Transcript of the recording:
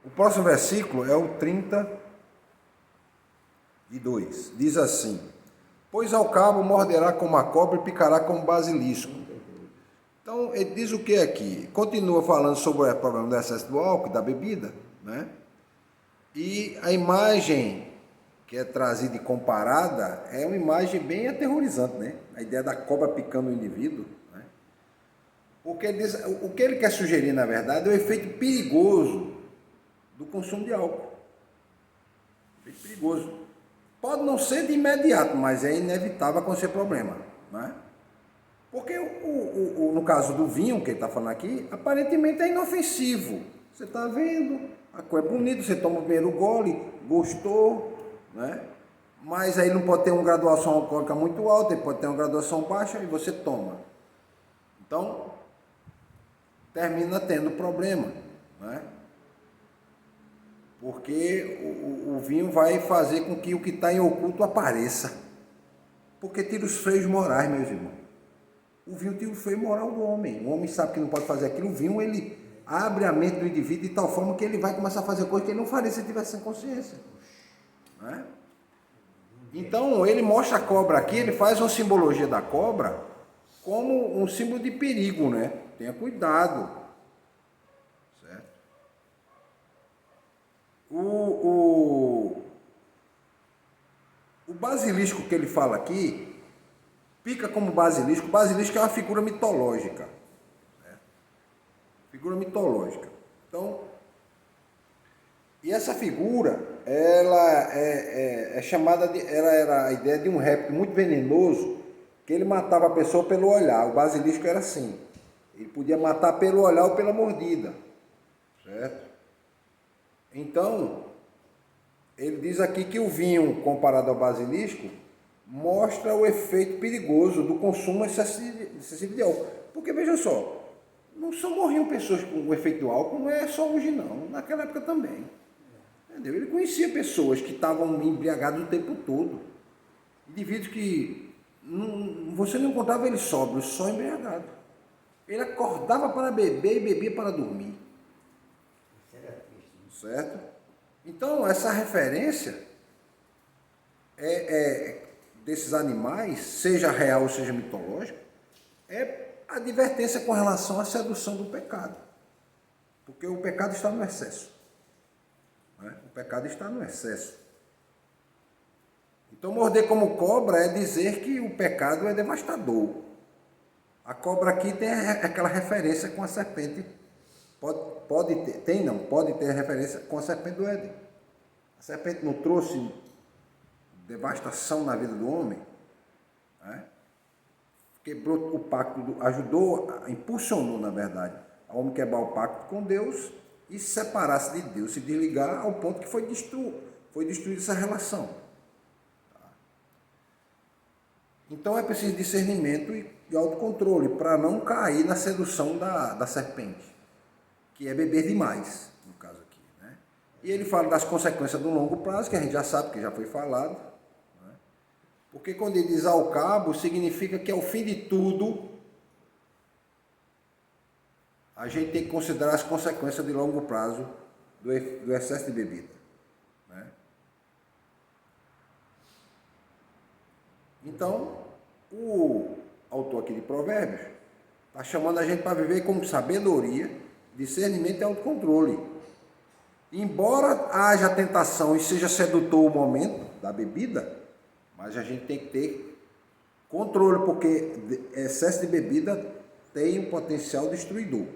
O próximo versículo é o 32. Diz assim: pois ao cabo morderá como a cobra e picará como basilisco. Então, ele diz o que aqui? Continua falando sobre o problema do excesso do álcool, da bebida, né? E a imagem que é trazida e comparada é uma imagem bem aterrorizante, né? A ideia da cobra picando o indivíduo, né? Porque ele diz, o que ele quer sugerir, na verdade, é o efeito perigoso do consumo de álcool. Efeito perigoso. Pode não ser de imediato, mas é inevitável acontecer problema, né? Porque no caso do vinho que ele está falando aqui, aparentemente é inofensivo. Você está vendo, a cor é bonita, você toma o primeiro gole, gostou, né? Mas aí não pode ter uma graduação alcoólica muito alta, ele pode ter uma graduação baixa e você toma. Então, termina tendo problema, né? Porque o vinho vai fazer com que o que está em oculto apareça. Porque tira os freios morais, meus irmãos. O vinho tira o freio moral do homem. O homem sabe que não pode fazer aquilo. O vinho, ele abre a mente do indivíduo de tal forma que ele vai começar a fazer coisas que ele não faria se ele tivesse sem consciência, né? Então, ele mostra a cobra aqui, ele faz uma simbologia da cobra como um símbolo de perigo, né? Tenha cuidado, certo? O basilisco que ele fala aqui, pica como basilisco. O basilisco é uma figura mitológica, né? Figura mitológica. Então, e essa figura, ela é chamada de, ela era a ideia de um réptil muito venenoso, que ele matava a pessoa pelo olhar. O basilisco era assim, ele podia matar pelo olhar ou pela mordida, certo? Então, ele diz aqui que o vinho, comparado ao basilisco, mostra o efeito perigoso do consumo excessivo de álcool. Porque, veja só, não só morriam pessoas com o efeito do álcool, não é só hoje não, naquela época também. Entendeu? Ele conhecia pessoas que estavam embriagadas o tempo todo. Indivíduos que você não encontrava ele sóbrio, só embriagado. Ele acordava para beber e bebia para dormir. Certo? Então, essa referência desses animais, seja real ou seja mitológica, é a advertência com relação à sedução do pecado. Porque o pecado está no excesso. Né? O pecado está no excesso. Então, morder como cobra é dizer que o pecado é devastador. A cobra aqui tem aquela referência com a serpente. Pode ter referência com a serpente do Éden. A serpente não trouxe devastação na vida do homem, né? Quebrou o pacto, impulsionou, na verdade, ao homem quebrar o pacto com Deus e se separar-se de Deus, se desligar ao ponto que foi destruída essa relação. Então é preciso discernimento e autocontrole para não cair na sedução da serpente, que é beber demais, no caso aqui, né? E ele fala das consequências do longo prazo, que a gente já sabe, que já foi falado, né? Porque quando ele diz ao cabo, significa que ao fim de tudo, a gente tem que considerar as consequências de longo prazo do excesso de bebida, né? Então, o autor aqui de Provérbios está chamando a gente para viver com sabedoria, discernimento e autocontrole. Embora haja tentação e seja sedutor o momento da bebida, mas a gente tem que ter controle, porque excesso de bebida tem um potencial destruidor.